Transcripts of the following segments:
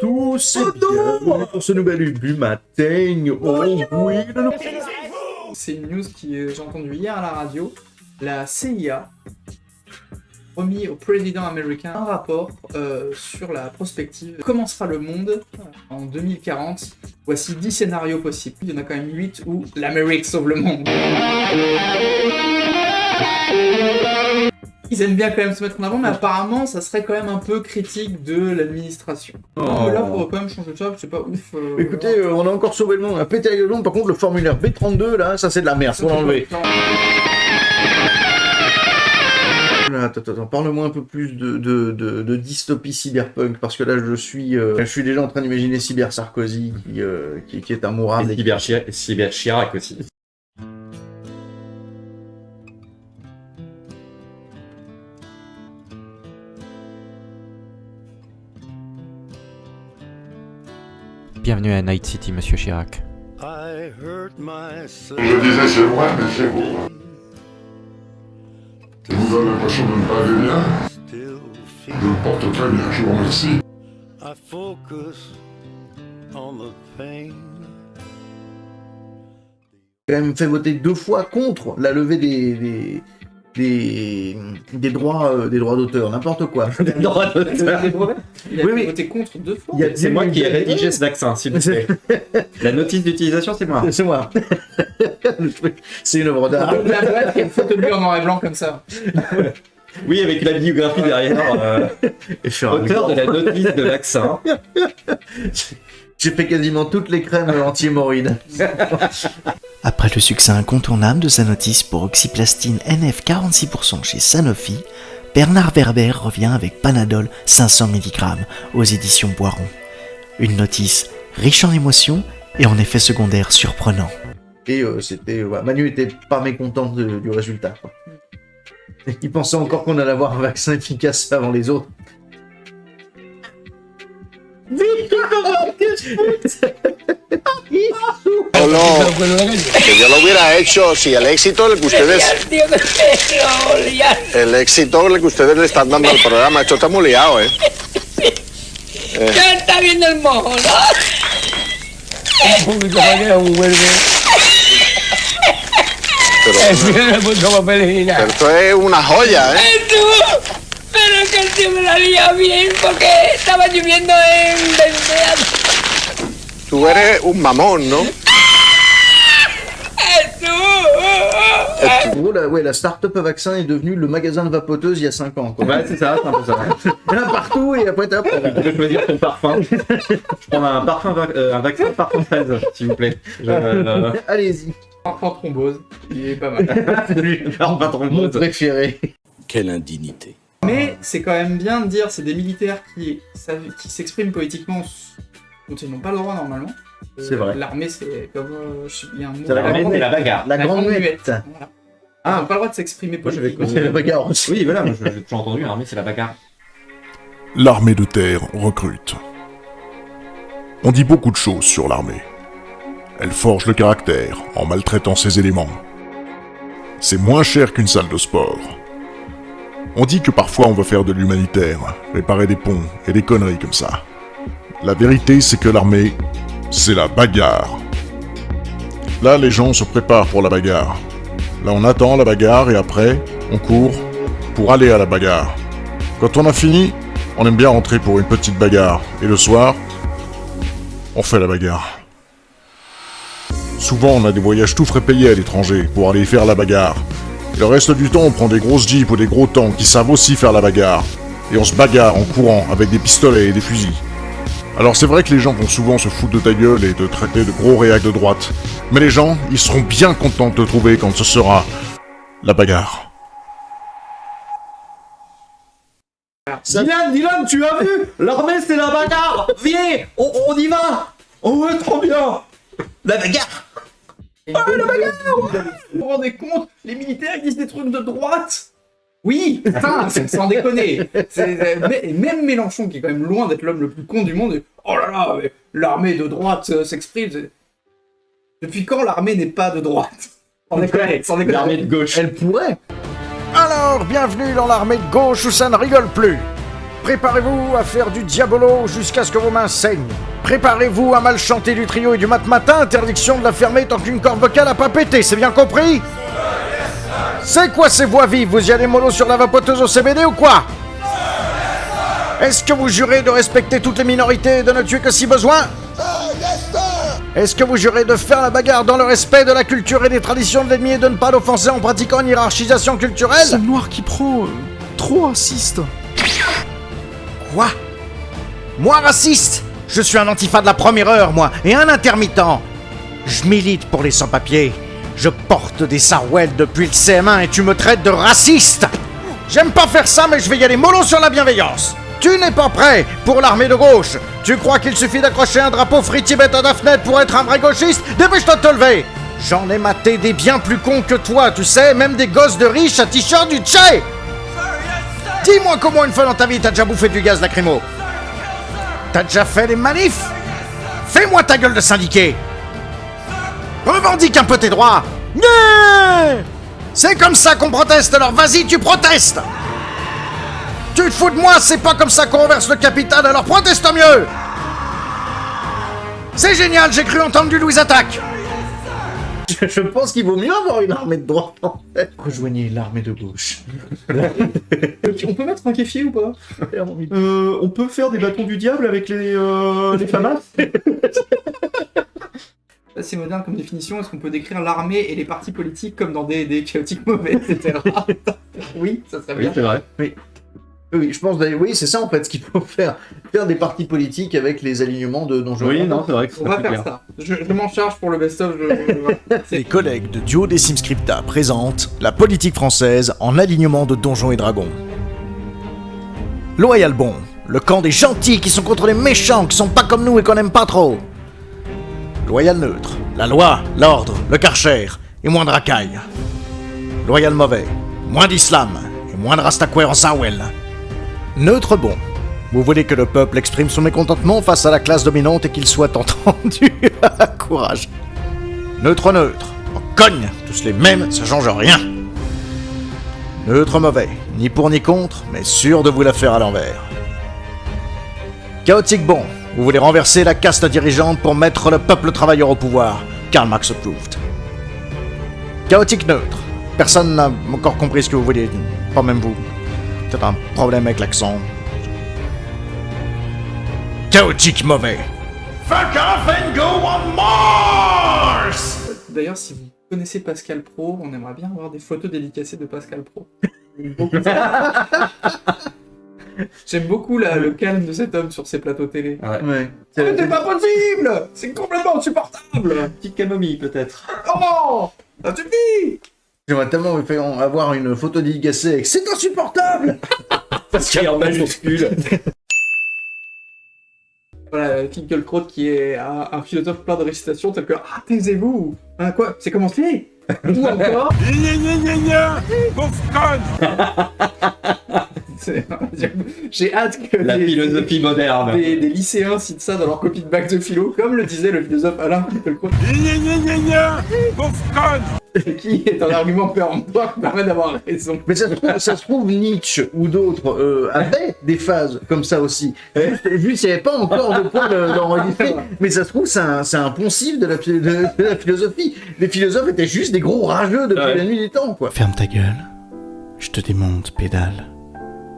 tous et bienvenue pour ce nouvel Ubu Matin. Oh oui, c'est une news que j'ai entendue hier à la radio. La CIA remis au président américain un rapport sur la prospective. Comment sera le monde en 2040? Voici 10 scénarios possibles. Il y en a quand même 8 où l'Amérique sauve le monde. Ils aiment bien quand même se mettre en avant, mais apparemment ça serait quand même un peu critique de l'administration. Mais là, pour quand même changer de ça, c'est pas ouf. Écoutez, on a encore sauvé le monde, on a pété le monde. Par contre, le formulaire B32, là, ça c'est de la merde, faut l'enlever. Attends, parle-moi un peu plus de dystopie cyberpunk, parce que là je suis déjà en train d'imaginer Cyber Sarkozy qui est immourable. Et Cyber Chirac aussi. Bienvenue à Night City, Monsieur Chirac. Je disais c'est loin, mais c'est beau. Ça vous donne l'impression de ne pas aller bien. Je me porte très bien, je vous remercie. Quand même fait voter 2 fois contre la levée des droits d'auteur, n'importe quoi. Des droits d'auteur. Il a voté contre 2 fois. C'est moi qui ai rédigé ce vaccin, s'il vous plaît. La notice d'utilisation, c'est moi. C'est moi. C'est une œuvre d'art. La boîte qui a une photo de lui en noir et blanc comme ça. Oui, avec la biographie derrière. Auteur de la notice de vaccin. J'ai fait quasiment toutes les crèmes anti-hémorroïdes. Après le succès incontournable de sa notice pour oxyplastine NF 46% chez Sanofi, Bernard Werber revient avec Panadol 500 mg aux éditions Boiron. Une notice riche en émotions et en effets secondaires surprenants. Et Manu était pas mécontent du résultat, quoi. Il pensait encore qu'on allait avoir un vaccin efficace avant les autres. No, que yo lo hubiera hecho si el éxito que ustedes le están dando al programa, esto está muy liado, Ya está viendo el mojo, ¿no? Un poquito para que vuelve. pero esto es una joya, Pero que el tío me lo haría bien porque estaba lloviendo en Vendea. Tú eres un mamón, ¿no? En gros, la start-up à vaccin est devenue le magasin de vapoteuses il y a 5 ans, quoi. Ouais, c'est ça, c'est un peu ça. Il y en a partout et après hop. Tu peux choisir ton parfum. Je prends un vaccin parfum fraise, s'il vous plaît. Allez-y. Parfum thrombose, il est pas mal. Mon préféré. Quelle indignité. Mais c'est quand même bien de dire, c'est des militaires qui s'expriment politiquement dont ils n'ont pas le droit normalement. C'est vrai. L'armée, c'est comme... il y a un mot. C'est l'armée, c'est la bagarre. La grande muette. Voilà. Ils n'ont pas le droit de s'exprimer politiquement. C'est la bagarre aussi. Oui, voilà, moi j'ai toujours entendu, l'armée c'est la bagarre. L'armée de terre recrute. On dit beaucoup de choses sur l'armée. Elle forge le caractère en maltraitant ses éléments. C'est moins cher qu'une salle de sport. On dit que parfois on veut faire de l'humanitaire, réparer des ponts et des conneries comme ça. La vérité, c'est que l'armée, c'est la bagarre. Là, les gens se préparent pour la bagarre. Là, on attend la bagarre et après, on court pour aller à la bagarre. Quand on a fini, on aime bien rentrer pour une petite bagarre. Et le soir, on fait la bagarre. Souvent, on a des voyages tout frais payés à l'étranger pour aller faire la bagarre. Et le reste du temps, on prend des grosses jeeps ou des gros tanks qui savent aussi faire la bagarre. Et on se bagarre en courant avec des pistolets et des fusils. Alors c'est vrai que les gens vont souvent se foutre de ta gueule et te traiter de gros réacs de droite. Mais les gens, ils seront bien contents de te trouver quand ce sera la bagarre. Dylan, tu as vu? L'armée c'est la bagarre. Viens, on y va. Oh ouais, trop bien. La bagarre. La bagarre. Vous vous rendez compte? Les militaires ils disent des trucs de droite. Oui, putain, sans déconner. Même Mélenchon, qui est quand même loin d'être l'homme le plus con du monde, oh là là, mais l'armée de droite s'exprime. Depuis quand l'armée n'est pas de droite? Sans déconner. L'armée de gauche. Elle pourrait. Alors, bienvenue dans l'armée de gauche où ça ne rigole plus. Préparez-vous à faire du diabolo jusqu'à ce que vos mains saignent. Préparez-vous à mal chanter du trio et du mat-matin, interdiction de la fermer tant qu'une corde vocale a pas pété, c'est bien compris? C'est quoi ces voix vives? Vous y allez mollo sur la vapoteuse au CBD ou quoi? Est-ce que vous jurez de respecter toutes les minorités et de ne tuer que si besoin? Est-ce que vous jurez de faire la bagarre dans le respect de la culture et des traditions de l'ennemi et de ne pas l'offenser en pratiquant une hiérarchisation culturelle? C'est le noir qui prend... trop raciste. Quoi? Moi raciste? Je suis un antifa de la première heure, moi, et un intermittent. Je milite pour les sans-papiers. Je porte des sarouels depuis le CM1 et tu me traites de raciste. J'aime pas faire ça, mais je vais y aller mollo sur la bienveillance. Tu n'es pas prêt pour l'armée de gauche. Tu crois qu'il suffit d'accrocher un drapeau Free Tibet à ta fenêtre pour être un vrai gauchiste? Dépêche-toi de te lever. J'en ai maté des bien plus cons que toi, tu sais, même des gosses de riches à t-shirt du Tché. Dis-moi comment une fois dans ta vie t'as déjà bouffé du gaz lacrymo? T'as déjà fait des manifs? Fais-moi ta gueule de syndiqué. Revendique un peu tes droits. Yeah. C'est comme ça qu'on proteste, alors vas-y, tu protestes. Tu te fous de moi, c'est pas comme ça qu'on renverse le capital, alors proteste mieux. C'est génial, j'ai cru entendre du Louis Attaque. Je pense qu'il vaut mieux avoir une armée de droite, en fait. Rejoignez l'armée de gauche. On peut mettre un kéfier ou pas? On peut faire des bâtons du diable avec les FAMAS? C'est moderne comme définition. Est-ce qu'on peut décrire l'armée et les partis politiques comme dans des chaotiques mauvais, etc. Oui, ça serait bien. Oui, c'est vrai. Oui, je pense d'ailleurs, oui, c'est ça en fait ce qu'il faut faire. Faire des partis politiques avec les alignements de Donjons. Oui, non, c'est vrai que On va faire ça. Je m'en charge pour le best-of. Les collègues de Duo des Simscripta présentent la politique française en alignement de Donjons et Dragons. Loyal Bon, le camp des gentils qui sont contre les méchants qui sont pas comme nous et qu'on aime pas trop. Loyal Neutre, la loi, l'ordre, le karcher et moins de racailles. Loyal Mauvais, moins d'islam et moins de rastaquouer en Zawel. Neutre Bon, vous voulez que le peuple exprime son mécontentement face à la classe dominante et qu'il soit entendu. Courage. Neutre, on cogne, tous les mêmes, ça change rien. Neutre Mauvais, ni pour ni contre, mais sûr de vous la faire à l'envers. Chaotique Bon, vous voulez renverser la caste dirigeante pour mettre le peuple travailleur au pouvoir. Karl Marx approved. Chaotique Neutre, personne n'a encore compris ce que vous voulez, pas même vous. Peut-être un problème avec l'accent. Chaotique Mauvais. Fuck off and go on Mars! D'ailleurs, si vous connaissez Pascal Pro, on aimerait bien avoir des photos dédicacées de Pascal Pro. J'aime beaucoup le calme de cet homme sur ses plateaux télé. Ouais. C'est pas possible! C'est complètement insupportable! Petite camomille, peut-être. Oh! Ça suffit! J'aimerais tellement avoir une photo dédicacée avec c'est insupportable! Parce qu'il est en majuscule. Voilà, Finkielkraut qui est un philosophe plein de récitations telles que ah, taisez-vous! Hein, quoi? C'est commencé? Ou encore? J'ai hâte que la philosophie moderne. Des lycéens citent ça dans leur copie de bac de philo, comme le disait le philosophe Alain Finkielkraut. Qui est un argument péremptoire qui permet d'avoir raison. Mais ça se trouve, Nietzsche ou d'autres avaient des phases comme ça aussi. Juste, il n'y avait pas encore de point d'enregistrer. Mais ça se trouve, c'est un poncif de la philosophie. Les philosophes étaient juste des gros rageux depuis la nuit des temps, quoi. Ferme ta gueule. Je te démonte, pédale.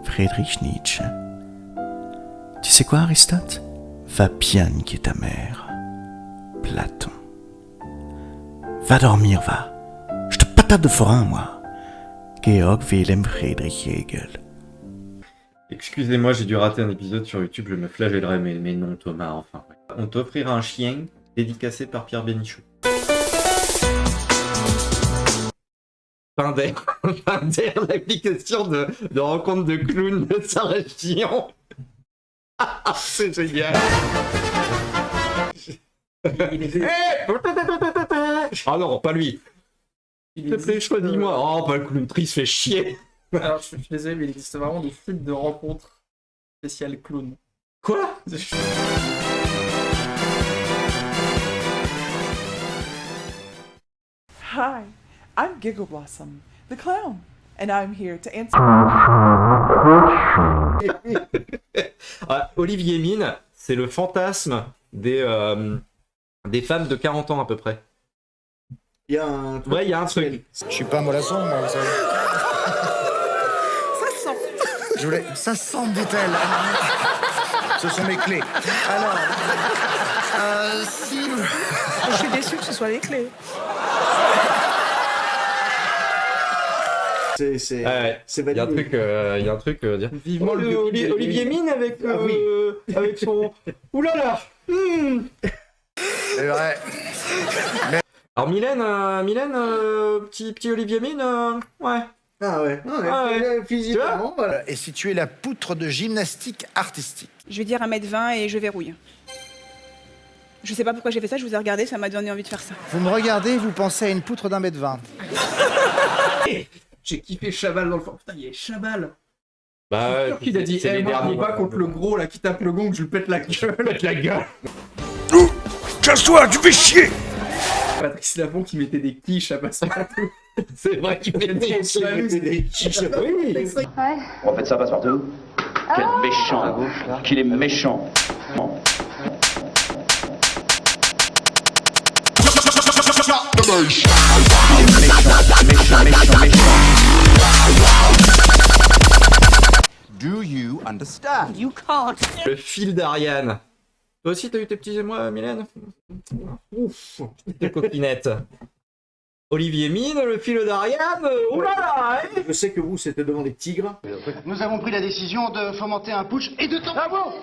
Friedrich Nietzsche. Tu sais quoi, Aristote? Va bien niquer ta mère. Platon. Va dormir, va. Je te patate de forain, moi. Georg Wilhelm Friedrich Hegel. Excusez-moi, j'ai dû rater un épisode sur YouTube, je me flagellerai, mais non, Thomas, enfin. Ouais. On t'offrira un chien dédicacé par Pierre Bénichou. Fin d'air, l'application de rencontre de clowns de sa région. C'est génial. Ah non, pas lui. S'il te plaît, choisis-moi. Oh, pas le clown triste, fait chier. Alors, je suis désolé, mais il existe vraiment des sites de rencontres spéciales clown. Quoi? Hi, I'm Giggle Blossom, the clown, and I'm here to answer. Olivier Mine, c'est le fantasme des femmes de 40 ans à peu près. Il y a un truc. Ouais, il y a un truc. Je suis pas mollasson, moi, vous savez. Ça sent. Ça sent, dit-elle. Ce sont mes clés. Alors, si... Je suis déçue que ce soit les clés. C'est Il y a un truc, dire. Vivement Olivier Mine avec avec son. Oulala. C'est vrai. Alors Mylène, petit Olivier Mine, ouais. Ah ouais. Physiquement, voilà. Et si tu es la poutre de gymnastique artistique? Je vais dire 1m20 et je verrouille. Je sais pas pourquoi j'ai fait ça, je vous ai regardé, ça m'a donné envie de faire ça. Vous me regardez, vous pensez à une poutre d'1m20. J'ai kiffé Chabal dans le fond. Putain, il y a Chabal. Bah, C'est sûr qu'il a dit, moi je me bats contre le gros là qui tape le gong, je lui pète la gueule. Casse-toi, tu fais chier! Patrice Laffont qui mettait des quiches à Passepartout. C'est vrai qu'il mettait des quiches. Oui. On va faire ça Passepartout. Quel méchant. Qu'il est méchant. Do you understand? You can't. Le fil d'Ariane. Toi aussi, t'as eu tes petits émois, Mylène? Ouf, tes coquinettes. Olivier Mine, le fil d'Ariane, oulala, hein. Je sais que vous, c'était devant les tigres. Nous avons pris la décision de fomenter un putsch et de temps. Bravo!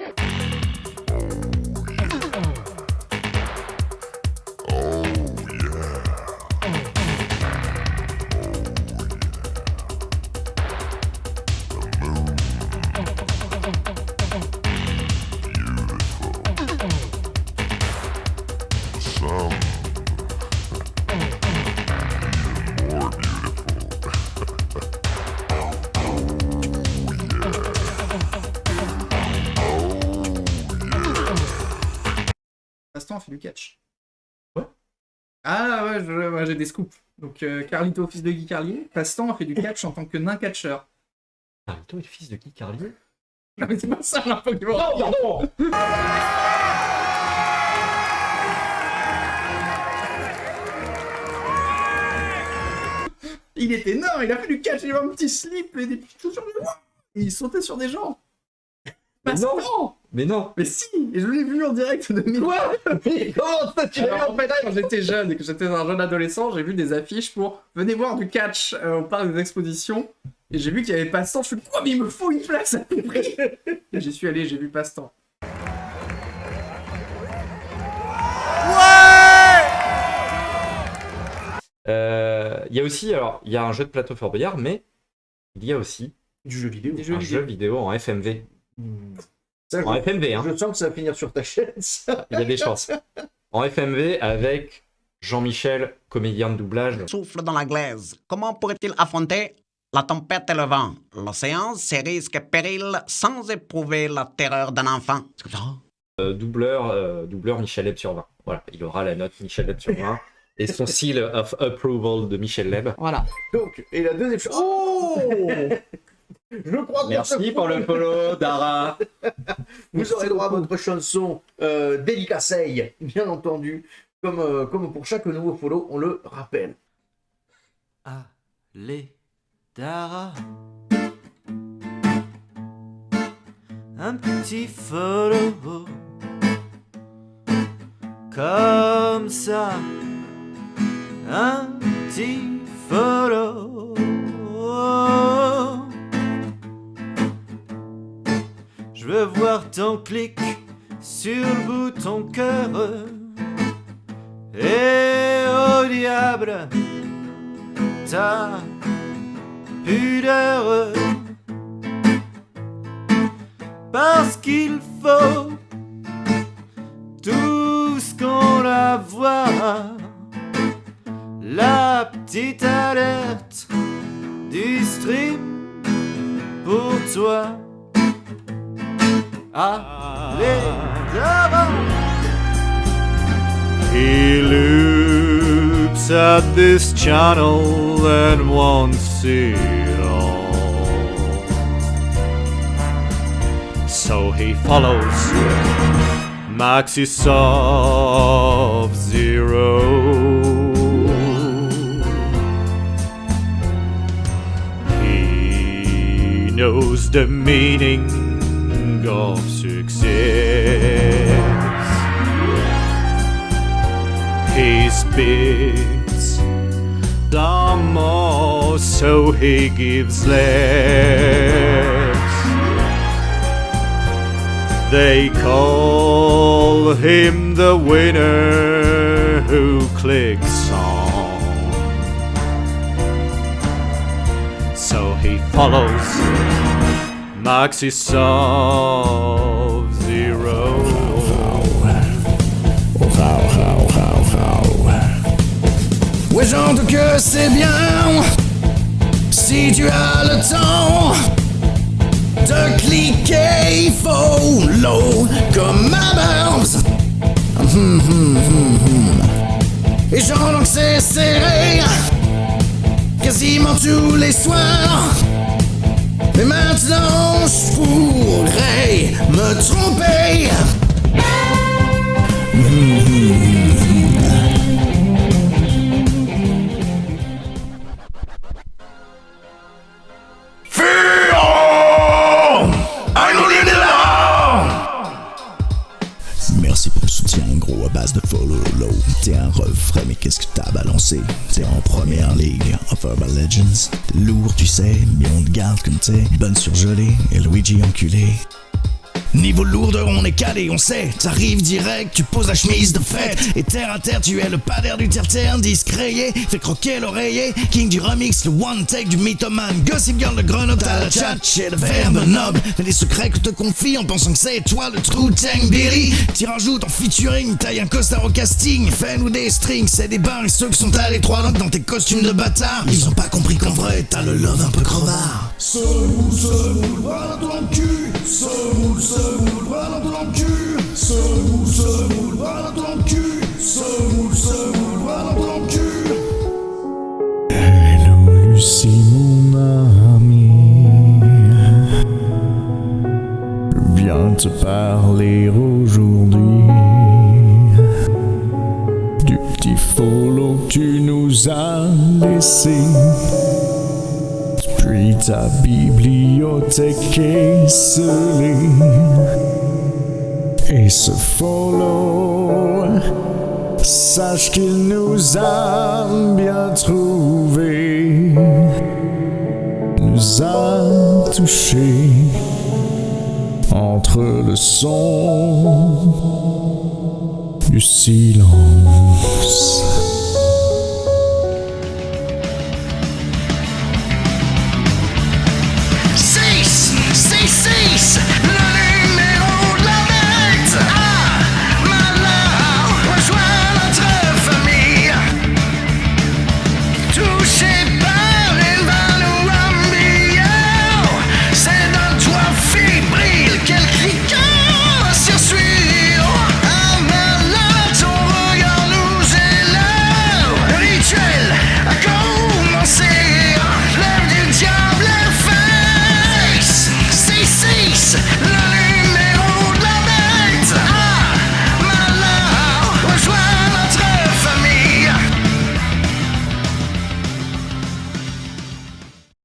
Pastan fait du catch. Ouais. Ah ouais, j'ai des scoops. Donc Carlito, fils de Guy Carlier, Pastan a fait du catch en tant que nain catcheur. Carlito est le fils de Guy Carlier? Non mais c'est pas ça l'info que vous Non. Il était énorme, il a fait du catch, il avait un petit slip et des petites chaussures de bois. Et il sautait sur des gens. Pastan! Mais non. Mais si, et je l'ai vu en direct de Quoi? Mais comment ça, tu l'as vu en fait? Quand j'étais jeune et que j'étais un jeune adolescent, j'ai vu des affiches pour venez voir du catch au parc des expositions. Et j'ai vu qu'il y avait Pastan, je suis quoi, mais il me faut une place à tout prix. Et j'y suis allé, j'ai vu Pastan. Il y a aussi, alors, il y a un jeu de plateau Fort Boyard, mais il y a aussi Du jeu vidéo. Des jeux un vidéo. jeu vidéo en FMV. Ça, En FMV, hein. je sens que ça va finir sur ta chaîne, ça. Il y a des chances. En FMV avec Jean-Michel, comédien de doublage. Souffle dans la glaise. Comment pourrait-il affronter la tempête et le vent? L'océan, ses risques et périls, sans éprouver la terreur d'un enfant. Doubleur Michel Leb sur 20. Voilà, il aura la note Michel Leb sur 20. Et son seal of approval de Michel Leb. Voilà. Donc, et la deuxième chose. Oh! Je crois qu'on Merci pour le follow, Dara. Vous aurez droit à votre chanson Délicaceille, bien entendu. Comme pour chaque nouveau follow, on le rappelle. Allez, Dara. Un petit follow. Comme ça. Un petit follow. Je veux voir ton clic sur le bouton cœur. Et au diable, ta pudeur. Parce qu'il faut tout ce qu'on a voir. La petite alerte du stream pour toi. Allez, Dara. He loops at this channel and wants it all. So he follows Maxis Sub-Zero. He knows the meaning of success. He spits some more, so he gives less. They call him the winner who clicks on. So he follows Maxis Sub-Zero. Ouais, j'entends que c'est bien si tu as le temps de cliquer follow comme à Barbs. Et j'entends que c'est serré quasiment tous les soirs. Mais maintenant je pourrais me tromper. Merci pour le soutien, gros, à base de follow low. T'es un refrain, mais qu'est-ce que t'as balancé? T'es en première ligue of Urban Legends. T'es lourd, tu sais, mais on te garde comme t'es. Bonne surgelée et Luigi enculé. Niveau lourdeur, on est calé, on sait. T'arrives direct, tu poses la chemise de fête. Et terre à terre, tu es le padère du terre-terre, discréé. Fais croquer l'oreiller. King du remix, le one take du mythomane. Gossip girl de Grenoble, t'as la chat, chez le verbe noble. Fais des secrets que te confie en pensant que c'est toi le true tank Billy. T'y rajoutes en featuring, taille un costard au casting. Fais-nous des strings, c'est des barres. Et ceux qui sont à l'étroit dans tes costumes de bâtard, ils ont pas compris qu'en vrai, t'as le love un peu crevard. Semoule, bras dans ton cul. Semoule, bras dans ton cul. Semoule, bras dans ton cul. Semoule, bras dans ton cul. Hello Lucie, mon amie. Je viens te parler aujourd'hui du petit follow que tu nous as laissé. Puis ta bibliothèque est scellée. Et ce follow, sache qu'il nous a bien trouvés, nous a touchés entre le son du silence.